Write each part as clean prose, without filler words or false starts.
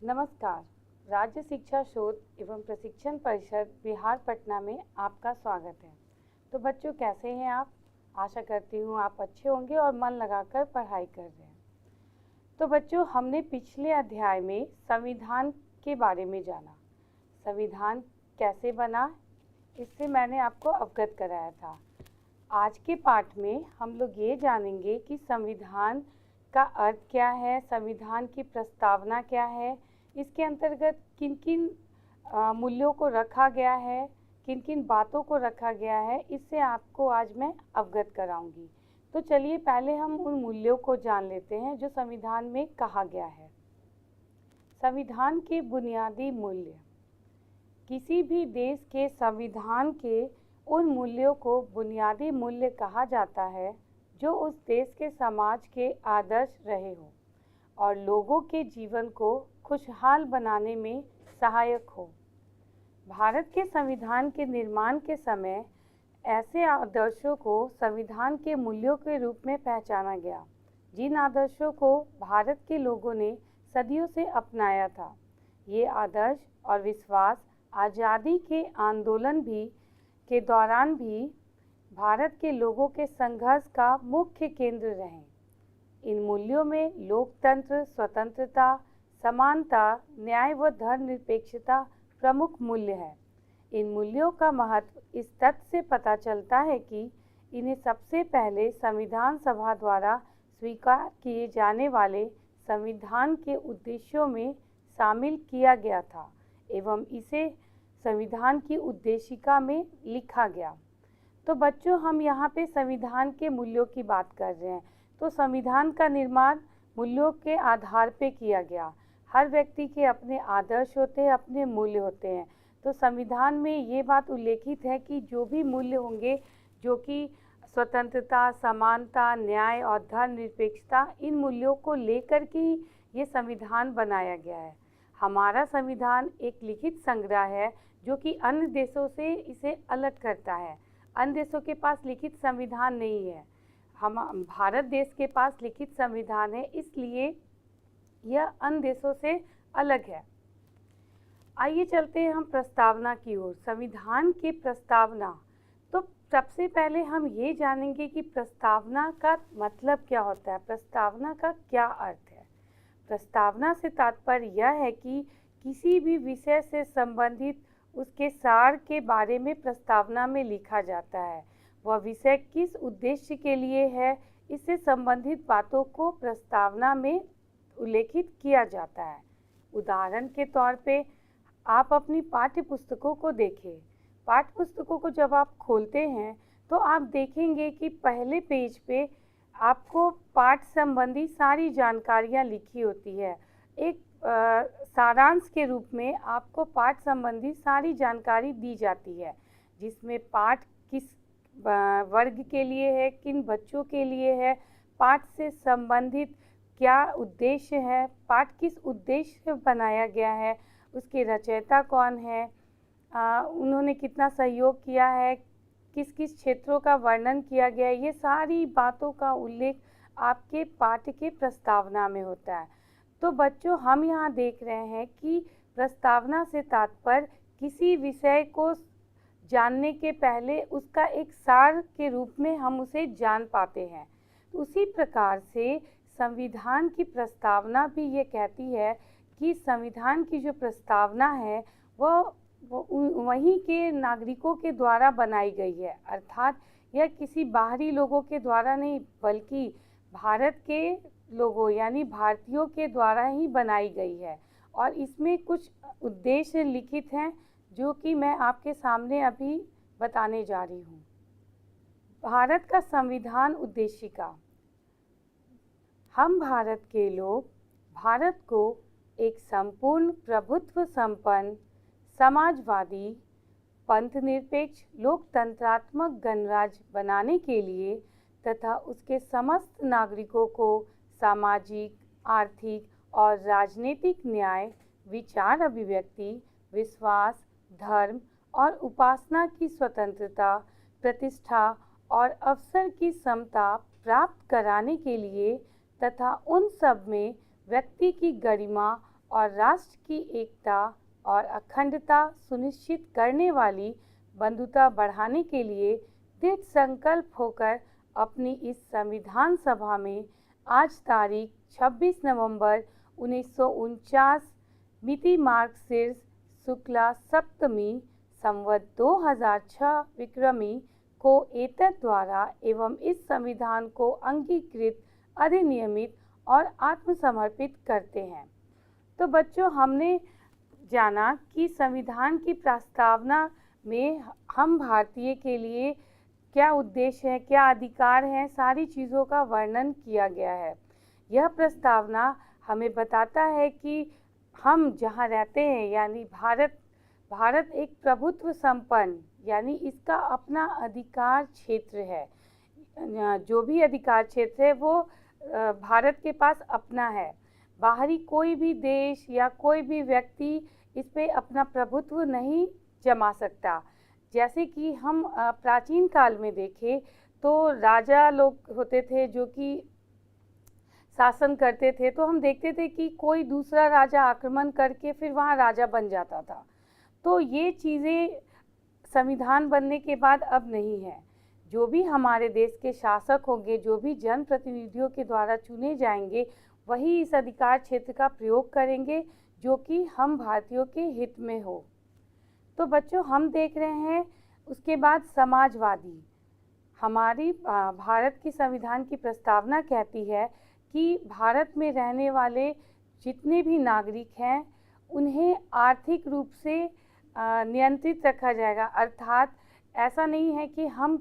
नमस्कार। राज्य शिक्षा शोध एवं प्रशिक्षण परिषद बिहार पटना में आपका स्वागत है। तो बच्चों, कैसे हैं आप? आशा करती हूँ आप अच्छे होंगे और मन लगाकर पढ़ाई कर रहे हैं। तो बच्चों, हमने पिछले अध्याय में संविधान के बारे में जाना। संविधान कैसे बना, इससे मैंने आपको अवगत कराया था। आज के पाठ में हम लोग ये जानेंगे कि संविधान का अर्थ क्या है, संविधान की प्रस्तावना क्या है, इसके अंतर्गत किन किन मूल्यों को रखा गया है, किन किन बातों को रखा गया है, इससे आपको आज मैं अवगत कराऊंगी। तो चलिए पहले हम उन मूल्यों को जान लेते हैं जो संविधान में कहा गया है। संविधान के बुनियादी मूल्य। किसी भी देश के संविधान के उन मूल्यों को बुनियादी मूल्य कहा जाता है जो उस देश के समाज के आदर्श रहे हो और लोगों के जीवन को खुशहाल बनाने में सहायक हो। भारत के संविधान के निर्माण के समय ऐसे आदर्शों को संविधान के मूल्यों के रूप में पहचाना गया, जिन आदर्शों को भारत के लोगों ने सदियों से अपनाया था। ये आदर्श और विश्वास आज़ादी के आंदोलन के दौरान भी भारत के लोगों के संघर्ष का मुख्य केंद्र रहे। इन मूल्यों में लोकतंत्र, स्वतंत्रता, समानता, न्याय व धर्मनिरपेक्षता प्रमुख मूल्य है। इन मूल्यों का महत्व इस तथ्य से पता चलता है कि इन्हें सबसे पहले संविधान सभा द्वारा स्वीकार किए जाने वाले संविधान के उद्देश्यों में शामिल किया गया था एवं इसे संविधान की उद्देशिका में लिखा गया। तो बच्चों, हम यहाँ पे संविधान के मूल्यों की बात कर रहे हैं। तो संविधान का निर्माण मूल्यों के आधार पे किया गया। हर व्यक्ति के अपने आदर्श होते हैं, अपने मूल्य होते हैं। तो संविधान में ये बात उल्लेखित है कि जो भी मूल्य होंगे, जो कि स्वतंत्रता, समानता, न्याय और धर्मनिरपेक्षता, इन मूल्यों को लेकर के ये संविधान बनाया गया है। हमारा संविधान एक लिखित संग्रह है जो कि अन्य देशों से इसे अलग करता है। अन्य देशों के पास लिखित संविधान नहीं है, हम भारत देश के पास लिखित संविधान है, इसलिए यह अन्य देशों से अलग है। आइए चलते हैं हम प्रस्तावना की ओर। संविधान की प्रस्तावना। तो सबसे पहले हम ये जानेंगे कि प्रस्तावना का मतलब क्या होता है, प्रस्तावना का क्या अर्थ है। प्रस्तावना से तात्पर्य यह है कि किसी भी विषय से संबंधित उसके सार के बारे में प्रस्तावना में लिखा जाता है। वह विषय किस उद्देश्य के लिए है, इससे संबंधित बातों को प्रस्तावना में उल्लेखित किया जाता है। उदाहरण के तौर पे आप अपनी पाठ्य पुस्तकों को देखें। पाठ्य पुस्तकों को जब आप खोलते हैं तो आप देखेंगे कि पहले पेज पे आपको पाठ संबंधी सारी जानकारियाँ लिखी होती है। एक सारांश के रूप में आपको पाठ संबंधी सारी जानकारी दी जाती है, जिसमें पाठ किस वर्ग के लिए है, किन बच्चों के लिए है, पाठ से संबंधित क्या उद्देश्य है, पाठ किस उद्देश्य से बनाया गया है, उसके रचयिता कौन है, उन्होंने कितना सहयोग किया है, किस किस क्षेत्रों का वर्णन किया गया है, ये सारी बातों का उल्लेख आपके पाठ के प्रस्तावना में होता है। तो बच्चों, हम यहाँ देख रहे हैं कि प्रस्तावना से तात्पर्य किसी विषय को जानने के पहले उसका एक सार के रूप में हम उसे जान पाते हैं। तो उसी प्रकार से संविधान की प्रस्तावना भी ये कहती है कि संविधान की जो प्रस्तावना है वो वहीं के नागरिकों के द्वारा बनाई गई है, अर्थात यह किसी बाहरी लोगों के द्वारा नहीं, बल्कि भारत के लोगों यानी भारतीयों के द्वारा ही बनाई गई है। और इसमें कुछ उद्देश्य लिखित हैं जो कि मैं आपके सामने अभी बताने जा रही हूँ। भारत का संविधान उद्देशिका। हम भारत के लोग भारत को एक संपूर्ण प्रभुत्व संपन्न समाजवादी पंथनिरपेक्ष लोकतंत्रात्मक गणराज्य बनाने के लिए तथा उसके समस्त नागरिकों को सामाजिक, आर्थिक और राजनीतिक न्याय, विचार अभिव्यक्ति, विश्वास, धर्म और उपासना की स्वतंत्रता, प्रतिष्ठा और अवसर की समता प्राप्त कराने के लिए तथा उन सब में व्यक्ति की गरिमा और राष्ट्र की एकता और अखंडता सुनिश्चित करने वाली बंधुता बढ़ाने के लिए दृढ़ संकल्प होकर अपनी इस संविधान सभा में आज तारीख 26 नवंबर 1949 मिति मार्गशीर्ष शुक्ला सप्तमी संवत 2006 विक्रमी को एतद द्वारा एवं इस संविधान को अंगीकृत अधिनियमित और आत्मसमर्पित करते हैं। तो बच्चों, हमने जाना कि संविधान की प्रस्तावना में हम भारतीय के लिए क्या उद्देश्य है, क्या अधिकार हैं, सारी चीज़ों का वर्णन किया गया है। यह प्रस्तावना हमें बताता है कि हम जहाँ रहते हैं यानी भारत एक प्रभुत्व संपन्न यानी इसका अपना अधिकार क्षेत्र है। जो भी अधिकार क्षेत्र है वो भारत के पास अपना है। बाहरी कोई भी देश या कोई भी व्यक्ति इस पे अपना प्रभुत्व नहीं जमा सकता। जैसे कि हम प्राचीन काल में देखें तो राजा लोग होते थे जो कि शासन करते थे, तो हम देखते थे कि कोई दूसरा राजा आक्रमण करके फिर वहाँ राजा बन जाता था। तो ये चीज़ें संविधान बनने के बाद अब नहीं है। जो भी हमारे देश के शासक होंगे, जो भी जनप्रतिनिधियों के द्वारा चुने जाएंगे, वही इस अधिकार क्षेत्र का प्रयोग करेंगे जो कि हम भारतीयों के हित में हो। तो बच्चों, हम देख रहे हैं उसके बाद समाजवादी। हमारी भारत की संविधान की प्रस्तावना कहती है कि भारत में रहने वाले जितने भी नागरिक हैं उन्हें आर्थिक रूप से नियंत्रित रखा जाएगा। अर्थात ऐसा नहीं है कि हम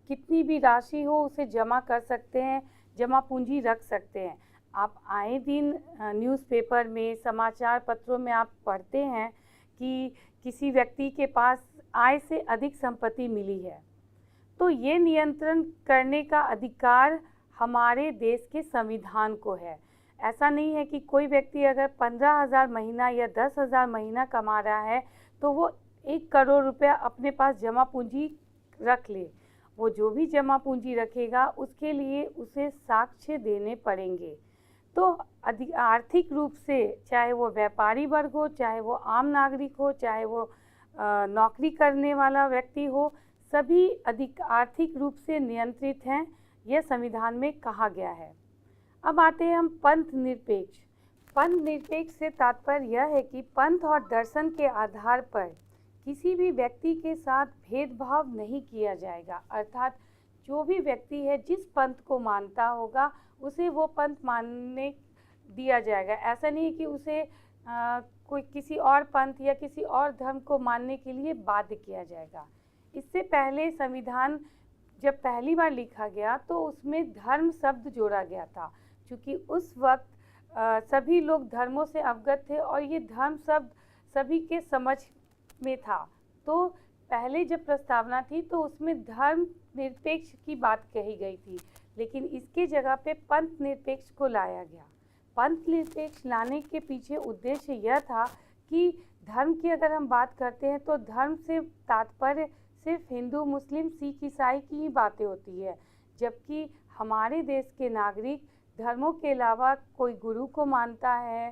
कितनी भी राशि हो उसे जमा कर सकते हैं, जमा पूंजी रख सकते हैं। आप आए दिन न्यूज़पेपर में, समाचार पत्रों में आप पढ़ते हैं कि किसी व्यक्ति के पास आय से अधिक संपत्ति मिली है। तो ये नियंत्रण करने का अधिकार हमारे देश के संविधान को है। ऐसा नहीं है कि कोई व्यक्ति अगर 15,000 महीना या 10,000 महीना कमा रहा है तो वो 1 करोड़ रुपया अपने पास जमा पूंजी रख ले। वो जो भी जमा पूंजी रखेगा उसके लिए उसे साक्ष्य देने पड़ेंगे। तो आर्थिक रूप से चाहे वो व्यापारी वर्ग हो, चाहे वो आम नागरिक हो, चाहे वो नौकरी करने वाला व्यक्ति हो, सभी आर्थिक रूप से नियंत्रित हैं, यह संविधान में कहा गया है। अब आते हैं हम पंथ निरपेक्ष। पंथ निरपेक्ष से तात्पर्य यह है कि पंथ और दर्शन के आधार पर किसी भी व्यक्ति के साथ भेदभाव नहीं किया जाएगा। अर्थात जो भी व्यक्ति है जिस पंथ को मानता होगा उसे वो पंथ मानने दिया जाएगा। ऐसा नहीं कि उसे कोई किसी और पंथ या किसी और धर्म को मानने के लिए बाध्य किया जाएगा। इससे पहले संविधान जब पहली बार लिखा गया तो उसमें धर्म शब्द जोड़ा गया था, क्योंकि उस वक्त सभी लोग धर्मों से अवगत थे और ये धर्म शब्द सभी के समझ में था। तो पहले जब प्रस्तावना थी तो उसमें धर्म निरपेक्ष की बात कही गई थी, लेकिन इसके जगह पे पंथ निरपेक्ष को लाया गया। पंथ निरपेक्ष लाने के पीछे उद्देश्य यह था कि धर्म की अगर हम बात करते हैं तो धर्म से तात्पर्य सिर्फ हिंदू, मुस्लिम, सिख, ईसाई की ही बातें होती है, जबकि हमारे देश के नागरिक धर्मों के अलावा कोई गुरु को मानता है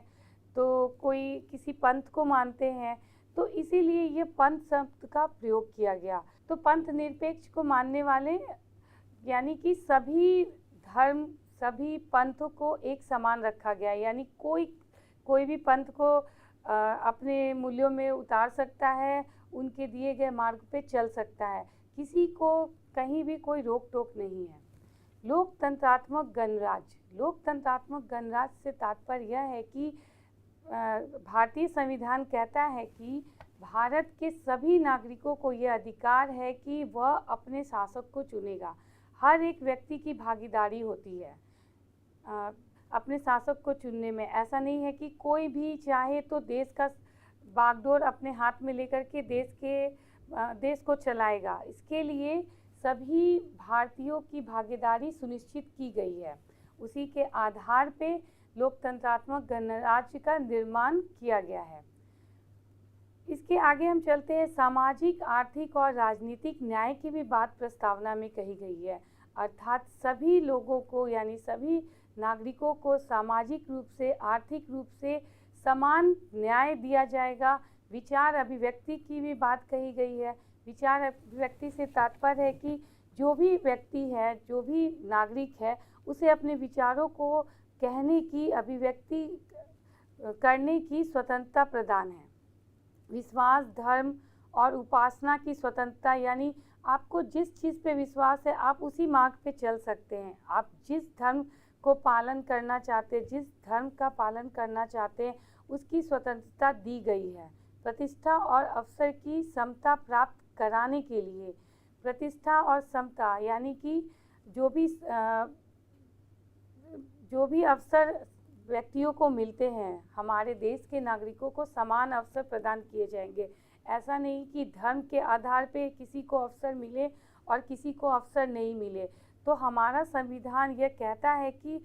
तो कोई किसी पंथ को मानते हैं। तो इसीलिए ये पंथ शब्द का प्रयोग किया गया। तो पंथ निरपेक्ष को मानने वाले यानी कि सभी धर्म, सभी पंथों को एक समान रखा गया, यानी कोई भी पंथ को अपने मूल्यों में उतार सकता है, उनके दिए गए मार्ग पे चल सकता है, किसी को कहीं भी कोई रोक टोक नहीं है। लोकतंत्रात्मक गणराज्य। लोकतंत्रात्मक गणराज्य से तात्पर्य यह है कि भारतीय संविधान कहता है कि भारत के सभी नागरिकों को यह अधिकार है कि वह अपने शासक को चुनेगा। हर एक व्यक्ति की भागीदारी होती है अपने शासक को चुनने में। ऐसा नहीं है कि कोई भी चाहे तो देश का बागडोर अपने हाथ में लेकर के देश को चलाएगा। इसके लिए सभी भारतीयों की भागीदारी सुनिश्चित की गई है। उसी के आधार पे लोकतंत्रात्मक गणराज्य का निर्माण किया गया है। इसके आगे हम चलते हैं। सामाजिक, आर्थिक और राजनीतिक न्याय की भी बात प्रस्तावना में कही गई है। अर्थात सभी लोगों को यानी सभी नागरिकों को सामाजिक रूप से, आर्थिक रूप से समान न्याय दिया जाएगा। विचार अभिव्यक्ति की भी बात कही गई है। विचार अभिव्यक्ति से तात्पर्य है कि जो भी व्यक्ति है, जो भी नागरिक है, उसे अपने विचारों को कहने की, अभिव्यक्ति करने की स्वतंत्रता प्रदान है। विश्वास, धर्म और उपासना की स्वतंत्रता, यानी आपको जिस चीज़ पे विश्वास है आप उसी मार्ग पे चल सकते हैं। आप जिस धर्म को पालन करना चाहते हैं, जिस धर्म का पालन करना चाहते हैं, उसकी स्वतंत्रता दी गई है। प्रतिष्ठा और अवसर की समता प्राप्त कराने के लिए, प्रतिष्ठा और समता यानी कि जो भी अवसर व्यक्तियों को मिलते हैं, हमारे देश के नागरिकों को समान अवसर प्रदान किए जाएंगे। ऐसा नहीं कि धर्म के आधार पे किसी को अवसर मिले और किसी को अवसर नहीं मिले। तो हमारा संविधान यह कहता है कि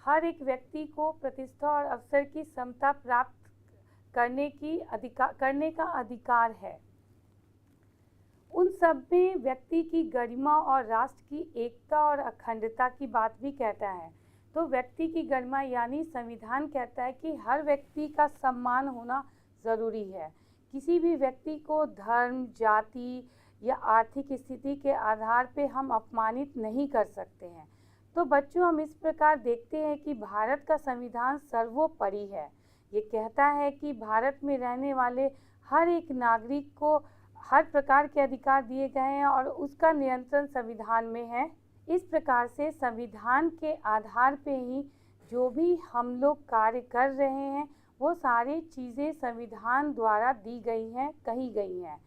हर एक व्यक्ति को प्रतिष्ठा और अवसर की समता प्राप्त करने का अधिकार है। उन सब में व्यक्ति की गरिमा और राष्ट्र की एकता और अखंडता की बात भी कहता है। तो व्यक्ति की गरिमा यानी संविधान कहता है कि हर व्यक्ति का सम्मान होना ज़रूरी है। किसी भी व्यक्ति को धर्म, जाति या आर्थिक स्थिति के आधार पे हम अपमानित नहीं कर सकते हैं। तो बच्चों, हम इस प्रकार देखते हैं कि भारत का संविधान सर्वोपरि है। ये कहता है कि भारत में रहने वाले हर एक नागरिक को हर प्रकार के अधिकार दिए गए हैं और उसका नियंत्रण संविधान में है। इस प्रकार से संविधान के आधार पे ही जो भी हम लोग कार्य कर रहे हैं वो सारी चीज़ें संविधान द्वारा दी गई हैं, कही गई हैं।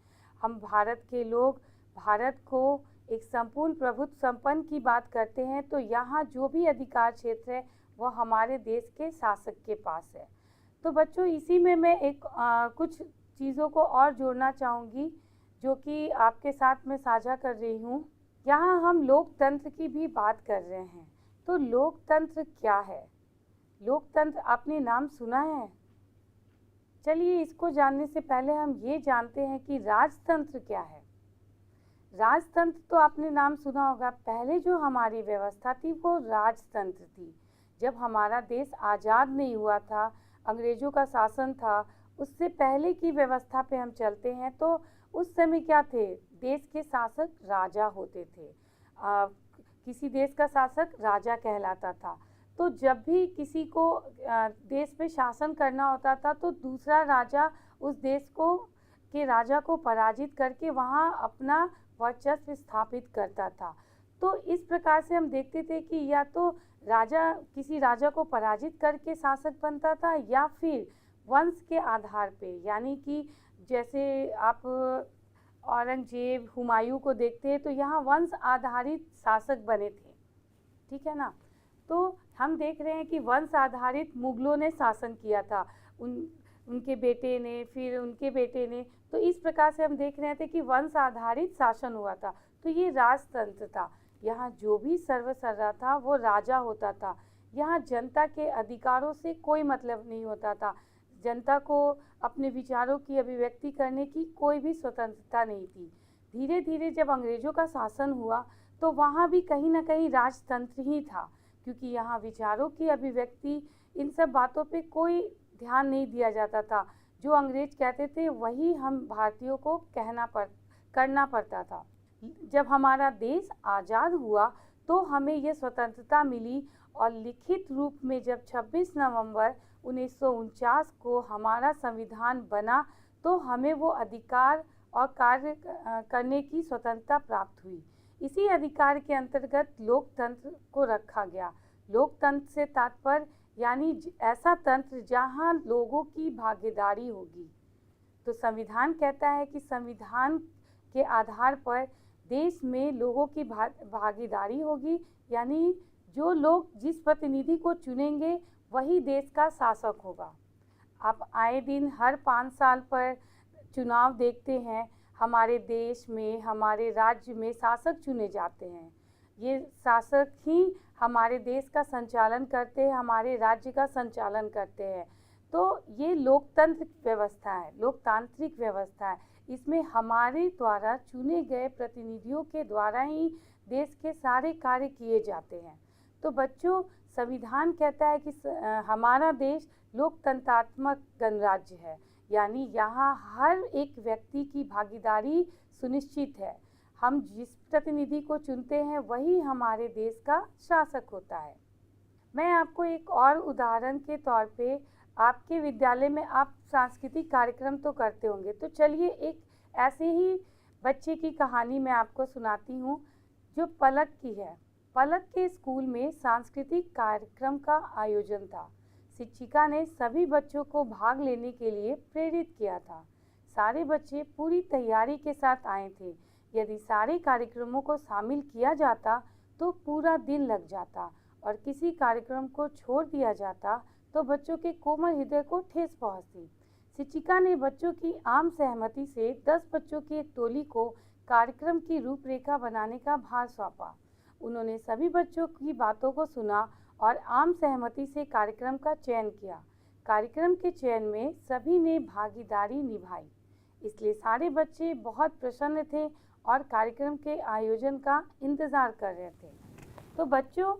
हम भारत के लोग भारत को एक संपूर्ण प्रभुत्व संपन्न की बात करते हैं, तो यहाँ जो भी अधिकार क्षेत्र है वह हमारे देश के शासक के पास है। तो बच्चों, इसी में मैं कुछ चीज़ों को और जोड़ना चाहूँगी जो कि आपके साथ में साझा कर रही हूँ। यहाँ हम लोकतंत्र की भी बात कर रहे हैं। तो लोकतंत्र क्या है? लोकतंत्र आपने नाम सुना है? चलिए, इसको जानने से पहले हम ये जानते हैं कि राजतंत्र क्या है। राजतंत्र तो आपने नाम सुना होगा। पहले जो हमारी व्यवस्था थी वो राजतंत्र थी। जब हमारा देश आज़ाद नहीं हुआ था, अंग्रेज़ों का शासन था, उससे पहले की व्यवस्था पे हम चलते हैं तो उस समय क्या थे? देश के शासक राजा होते थे। किसी देश का शासक राजा कहलाता था। तो जब भी किसी को देश पे शासन करना होता था तो दूसरा राजा उस देश के राजा को पराजित करके वहाँ अपना वर्चस्व स्थापित करता था। तो इस प्रकार से हम देखते थे कि या तो राजा किसी राजा को पराजित करके शासक बनता था या फिर वंश के आधार पे, यानी कि जैसे आप औरंगजेब, हुमायूं को देखते हैं तो यहाँ वंश आधारित शासक बने थे, ठीक है ना। तो हम देख रहे हैं कि वंश आधारित मुगलों ने शासन किया था, उनके बेटे ने, फिर उनके बेटे ने। तो इस प्रकार से हम देख रहे थे कि वंश आधारित शासन हुआ था। तो ये राजतंत्र था। यहाँ जो भी सर्वसर्रा था वो राजा होता था। यहाँ जनता के अधिकारों से कोई मतलब नहीं होता था। जनता को अपने विचारों की अभिव्यक्ति करने की कोई भी स्वतंत्रता नहीं थी। धीरे धीरे जब अंग्रेज़ों का शासन हुआ तो वहाँ भी कहीं ना कहीं राजतंत्र ही था, क्योंकि यहाँ विचारों की अभिव्यक्ति, इन सब बातों पे कोई ध्यान नहीं दिया जाता था। जो अंग्रेज कहते थे वही हम भारतीयों को करना पड़ता था। जब हमारा देश आज़ाद हुआ तो हमें ये स्वतंत्रता मिली और लिखित रूप में जब 26 नवंबर 1949 को हमारा संविधान बना तो हमें वो अधिकार और कार्य करने की स्वतंत्रता प्राप्त हुई। इसी अधिकार के अंतर्गत लोकतंत्र को रखा गया। लोकतंत्र से तात्पर्य यानी ऐसा तंत्र जहां लोगों की भागीदारी होगी। तो संविधान कहता है कि संविधान के आधार पर देश में लोगों की भागीदारी होगी, यानी जो लोग जिस प्रतिनिधि को चुनेंगे वही देश का शासक होगा। आप आए दिन हर 5 साल पर चुनाव देखते हैं। हमारे देश में, हमारे राज्य में शासक चुने जाते हैं। ये शासक ही हमारे देश का संचालन करते हैं, हमारे राज्य का संचालन करते हैं। तो ये लोकतंत्र व्यवस्था है, लोकतांत्रिक व्यवस्था है। इसमें हमारे द्वारा चुने गए प्रतिनिधियों के द्वारा ही देश के सारे कार्य किए जाते हैं। तो बच्चों, संविधान कहता है कि हमारा देश लोकतंत्रात्मक गणराज्य है, यानी यहाँ हर एक व्यक्ति की भागीदारी सुनिश्चित है। हम जिस प्रतिनिधि को चुनते हैं वही हमारे देश का शासक होता है। मैं आपको एक और उदाहरण के तौर पे, आपके विद्यालय में आप सांस्कृतिक कार्यक्रम तो करते होंगे, तो चलिए एक ऐसे ही बच्चे की कहानी मैं आपको सुनाती हूँ जो पलक की है। पलक के स्कूल में सांस्कृतिक कार्यक्रम का आयोजन था। शिक्षिका ने सभी बच्चों को भाग लेने के लिए प्रेरित किया था। सारे बच्चे पूरी तैयारी के साथ आए थे। यदि सारे कार्यक्रमों को शामिल किया जाता तो पूरा दिन लग जाता, और किसी कार्यक्रम को छोड़ दिया जाता तो बच्चों के कोमल हृदय को ठेस पहुंचती। शिक्षिका ने बच्चों की आम सहमति से 10 बच्चों की एक टोली को कार्यक्रम की रूपरेखा बनाने का भार सौंपा। उन्होंने सभी बच्चों की बातों को सुना और आम सहमति से कार्यक्रम का चयन किया। कार्यक्रम के चयन में सभी ने भागीदारी निभाई, इसलिए सारे बच्चे बहुत प्रसन्न थे और कार्यक्रम के आयोजन का इंतज़ार कर रहे थे। तो बच्चों,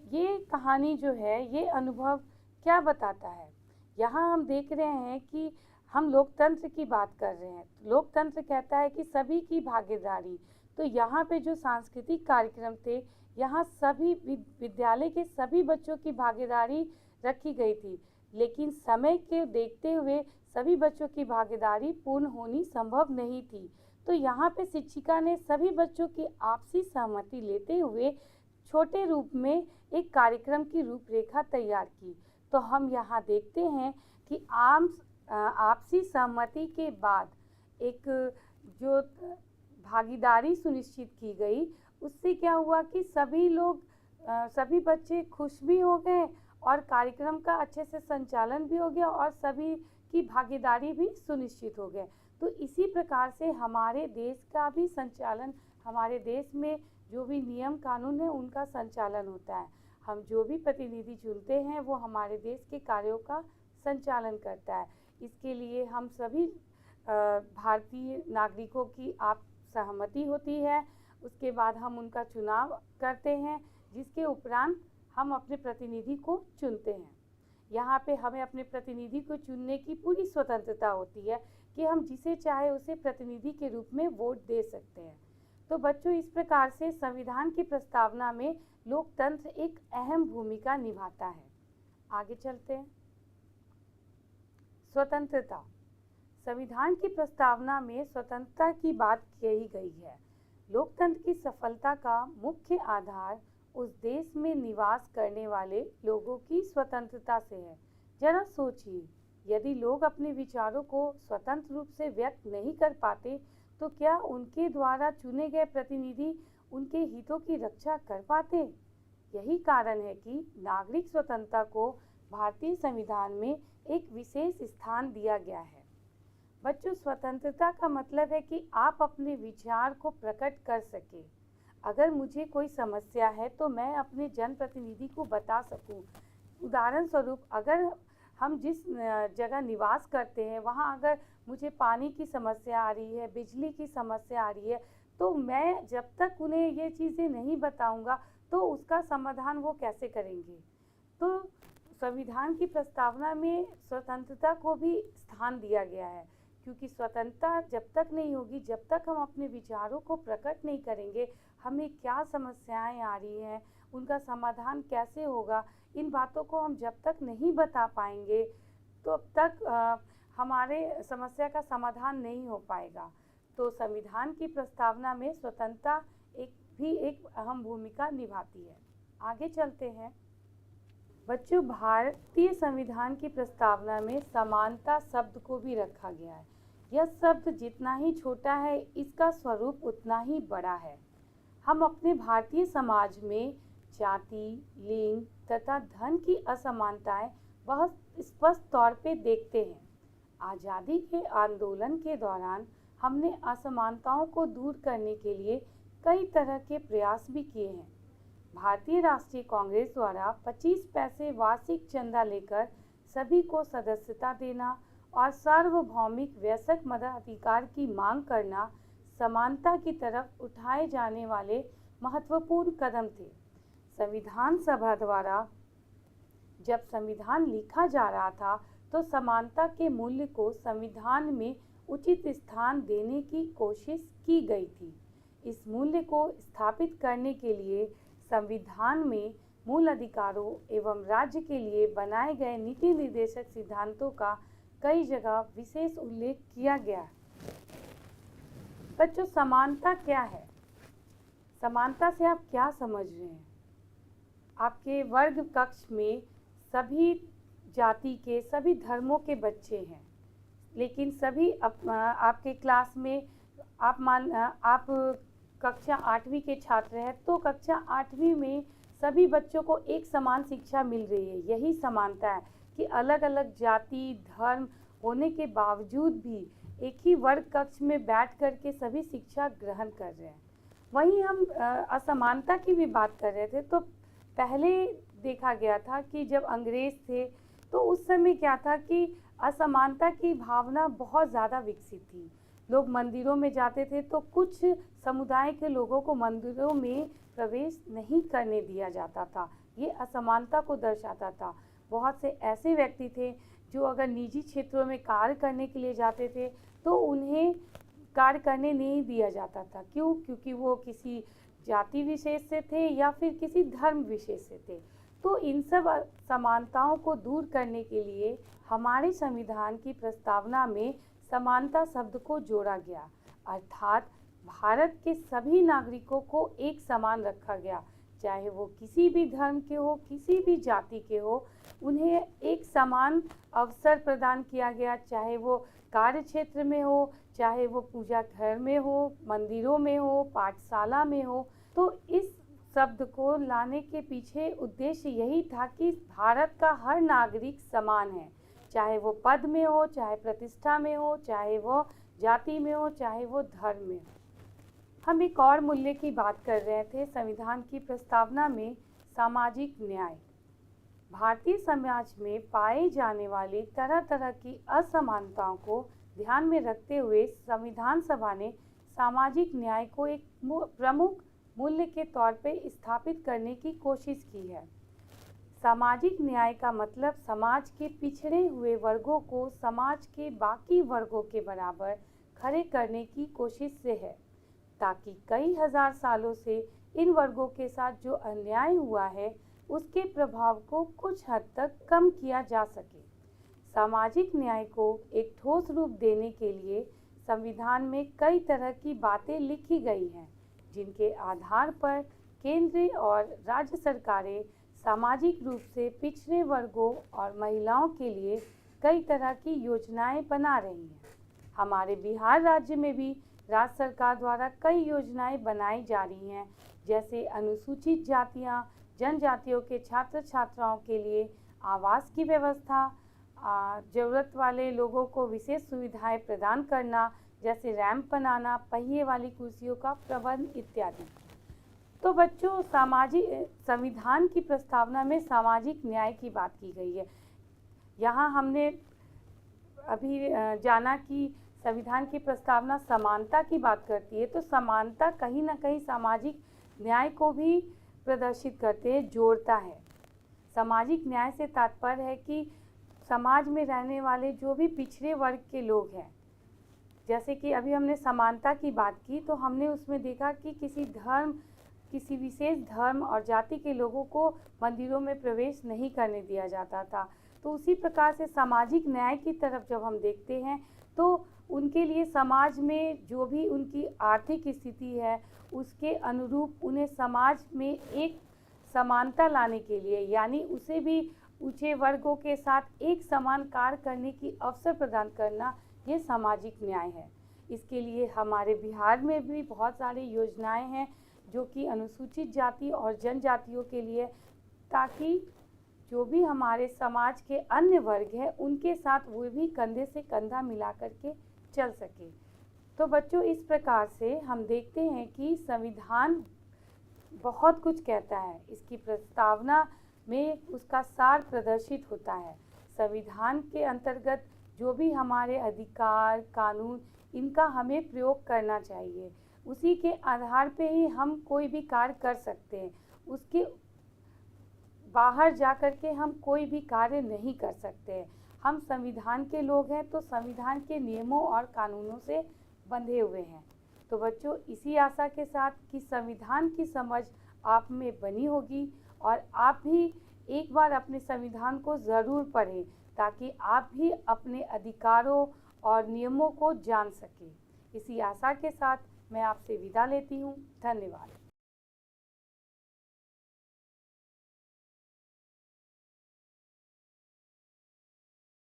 ये कहानी जो है, ये अनुभव क्या बताता है? यहाँ हम देख रहे हैं कि हम लोकतंत्र की बात कर रहे हैं। लोकतंत्र कहता है कि सभी की भागीदारी। तो यहाँ पे जो सांस्कृतिक कार्यक्रम थे, यहाँ सभी विद्यालय के सभी बच्चों की भागीदारी रखी गई थी, लेकिन समय के देखते हुए सभी बच्चों की भागीदारी पूर्ण होनी संभव नहीं थी। तो यहाँ पे शिक्षिका ने सभी बच्चों की आपसी सहमति लेते हुए छोटे रूप में एक कार्यक्रम की रूपरेखा तैयार की। तो हम यहाँ देखते हैं कि आपसी सहमति के बाद एक जो भागीदारी सुनिश्चित की गई, उससे क्या हुआ कि सभी बच्चे खुश भी हो गए और कार्यक्रम का अच्छे से संचालन भी हो गया और सभी की भागीदारी भी सुनिश्चित हो गए। तो इसी प्रकार से हमारे देश का भी संचालन, हमारे देश में जो भी नियम कानून है उनका संचालन होता है। हम जो भी प्रतिनिधि चुनते हैं वो हमारे देश के कार्यों का संचालन करता है। इसके लिए हम सभी भारतीय नागरिकों की आप सहमति होती है। उसके बाद हम उनका चुनाव करते हैं, जिसके उपरांत हम अपने प्रतिनिधि को चुनते हैं। यहाँ पे हमें अपने प्रतिनिधि को चुनने की पूरी स्वतंत्रता होती है कि हम जिसे चाहे उसे प्रतिनिधि के रूप में वोट दे सकते हैं। तो बच्चों, इस प्रकार से संविधान की प्रस्तावना में लोकतंत्र एक अहम भूमिका निभाता है। आगे चलते हैं। स्वतंत्रता। संविधान की प्रस्तावना में स्वतंत्रता की बात कही गई है। लोकतंत्र की सफलता का मुख्य आधार उस देश में निवास करने वाले लोगों की स्वतंत्रता से है। जरा सोचिए, यदि लोग अपने विचारों को स्वतंत्र रूप से व्यक्त नहीं कर पाते तो क्या उनके द्वारा चुने गए प्रतिनिधि उनके हितों की रक्षा कर पाते? यही कारण है कि नागरिक स्वतंत्रता को भारतीय संविधान में एक विशेष स्थान दिया गया है। बच्चों, स्वतंत्रता का मतलब है कि आप अपने विचार को प्रकट कर सके। अगर मुझे कोई समस्या है तो मैं अपने जनप्रतिनिधि को बता सकूं। उदाहरण स्वरूप, अगर हम जिस जगह निवास करते हैं वहाँ अगर मुझे पानी की समस्या आ रही है, बिजली की समस्या आ रही है, तो मैं जब तक उन्हें ये चीज़ें नहीं बताऊंगा तो उसका समाधान वो कैसे करेंगे? तो संविधान की प्रस्तावना में स्वतंत्रता को भी स्थान दिया गया है, क्योंकि स्वतंत्रता जब तक नहीं होगी, जब तक हम अपने विचारों को प्रकट नहीं करेंगे, हमें क्या समस्याएं आ रही हैं, उनका समाधान कैसे होगा, इन बातों को हम जब तक नहीं बता पाएंगे तो अब तक हमारे समस्या का समाधान नहीं हो पाएगा। तो संविधान की प्रस्तावना में स्वतंत्रता एक अहम भूमिका निभाती है। आगे चलते हैं। बच्चों, भारतीय संविधान की प्रस्तावना में समानता शब्द को भी रखा गया है। यह शब्द जितना ही छोटा है, इसका स्वरूप उतना ही बड़ा है। हम अपने भारतीय समाज में जाति, लिंग तथा धन की असमानताएं बहुत स्पष्ट तौर पे देखते हैं। आज़ादी के आंदोलन के दौरान हमने असमानताओं को दूर करने के लिए कई तरह के प्रयास भी किए हैं। भारतीय राष्ट्रीय कांग्रेस द्वारा 25 पैसे वार्षिक चंदा लेकर सभी को सदस्यता देना और सार्वभौमिक वयस्क मताधिकार की मांग करना समानता की तरफ उठाए जाने वाले महत्वपूर्ण कदम थे। संविधान सभा द्वारा जब संविधान लिखा जा रहा था तो समानता के मूल्य को संविधान में उचित स्थान देने की कोशिश की गई थी। इस मूल्य को स्थापित करने के लिए संविधान में मूल अधिकारों एवं राज्य के लिए बनाए गए नीति निर्देशक सिद्धांतों का कई जगह विशेष उल्लेख किया गया। बच्चों, समानता क्या है? समानता से आप क्या समझ रहे हैं? आपके वर्ग कक्ष में सभी जाति के, सभी धर्मों के बच्चे हैं, लेकिन सभी आपके क्लास में आप कक्षा 8वीं के छात्र हैं, तो कक्षा 8वीं में सभी बच्चों को एक समान शिक्षा मिल रही है। यही समानता है कि अलग अलग जाति धर्म होने के बावजूद भी एक ही वर्ग कक्ष में बैठ कर के सभी शिक्षा ग्रहण कर रहे हैं। वहीं हम असमानता की भी बात कर रहे थे, तो पहले देखा गया था कि जब अंग्रेज थे तो उस समय क्या था कि असमानता की भावना बहुत ज़्यादा विकसित थी। लोग मंदिरों में जाते थे तो कुछ समुदाय के लोगों को मंदिरों में प्रवेश नहीं करने दिया जाता था। ये असमानता को दर्शाता था। बहुत से ऐसे व्यक्ति थे जो अगर निजी क्षेत्रों में कार्य करने के लिए जाते थे तो उन्हें कार्य करने नहीं दिया जाता था। क्यों? क्योंकि वो किसी जाति विशेष से थे या फिर किसी धर्म विशेष से थे। तो इन सब समानताओं को दूर करने के लिए हमारे संविधान की प्रस्तावना में समानता शब्द को जोड़ा गया, अर्थात भारत के सभी नागरिकों को एक समान रखा गया, चाहे वो किसी भी धर्म के हो, किसी भी जाति के हो, उन्हें एक समान अवसर प्रदान किया गया, चाहे वो कार्य क्षेत्र में हो, चाहे वो पूजा घर में हो, मंदिरों में हो, पाठशाला में हो। तो इस शब्द को लाने के पीछे उद्देश्य यही था कि भारत का हर नागरिक समान है, चाहे वो पद में हो, चाहे प्रतिष्ठा में हो, चाहे वो जाति में हो, चाहे वो धर्म में हो। हम एक और मूल्य की बात कर रहे थे संविधान की प्रस्तावना में, सामाजिक न्याय। भारतीय समाज में पाए जाने वाली तरह तरह की असमानताओं को ध्यान में रखते हुए संविधान सभा ने सामाजिक न्याय को एक प्रमुख मूल्य के तौर पे स्थापित करने की कोशिश की है। सामाजिक न्याय का मतलब समाज के पिछड़े हुए वर्गों को समाज के बाकी वर्गों के बराबर खड़े करने की कोशिश से है, ताकि कई हजार सालों से इन वर्गों के साथ जो अन्याय हुआ है उसके प्रभाव को कुछ हद तक कम किया जा सके। सामाजिक न्याय को एक ठोस रूप देने के लिए संविधान में कई तरह की बातें लिखी गई हैं, जिनके आधार पर केंद्र और राज्य सरकारें सामाजिक रूप से पिछड़े वर्गों और महिलाओं के लिए कई तरह की योजनाएं बना रही हैं। हमारे बिहार राज्य में भी राज्य सरकार द्वारा कई योजनाएं बनाई जा रही हैं, जैसे अनुसूचित जातियां, जनजातियों के छात्र छात्राओं के लिए आवास की व्यवस्था, ज़रूरत वाले लोगों को विशेष सुविधाएं प्रदान करना, जैसे रैंप बनाना, पहिए वाली कुर्सियों का प्रबंध इत्यादि। तो बच्चों, संविधान की प्रस्तावना में सामाजिक न्याय की बात की गई है। यहाँ हमने अभी जाना कि संविधान की प्रस्तावना समानता की बात करती है, तो समानता कहीं ना कहीं सामाजिक न्याय को भी प्रदर्शित करते हैं, जोड़ता है। सामाजिक न्याय से तात्पर्य है कि समाज में रहने वाले जो भी पिछड़े वर्ग के लोग हैं, जैसे कि अभी हमने समानता की बात की, तो हमने उसमें देखा कि किसी विशेष धर्म और जाति के लोगों को मंदिरों में प्रवेश नहीं करने दिया जाता था। तो उसी प्रकार से सामाजिक न्याय की तरफ जब हम देखते हैं तो उनके लिए समाज में जो भी उनकी आर्थिक स्थिति है उसके अनुरूप उन्हें समाज में एक समानता लाने के लिए, यानी उसे भी ऊंचे वर्गों के साथ एक समान कार्य करने की अवसर प्रदान करना, ये सामाजिक न्याय है। इसके लिए हमारे बिहार में भी बहुत सारी योजनाएं हैं जो कि अनुसूचित जाति और जनजातियों के लिए, ताकि जो भी हमारे समाज के अन्य वर्ग हैं उनके साथ वो भी कंधे से कंधा मिला करके चल सके। तो बच्चों, इस प्रकार से हम देखते हैं कि संविधान बहुत कुछ कहता है, इसकी प्रस्तावना में उसका सार प्रदर्शित होता है। संविधान के अंतर्गत जो भी हमारे अधिकार, कानून, इनका हमें प्रयोग करना चाहिए। उसी के आधार पे ही हम कोई भी कार्य कर सकते हैं। उसके बाहर जा कर के हम कोई भी कार्य नहीं कर सकते हैं। हम संविधान के लोग हैं, तो संविधान के नियमों और कानूनों से बंधे हुए हैं। तो बच्चों, इसी आशा के साथ कि संविधान की समझ आप में बनी होगी और आप भी एक बार अपने संविधान को ज़रूर पढ़ें, ताकि आप भी अपने अधिकारों और नियमों को जान सकें। इसी आशा के साथ मैं आपसे विदा लेती हूँ। धन्यवाद।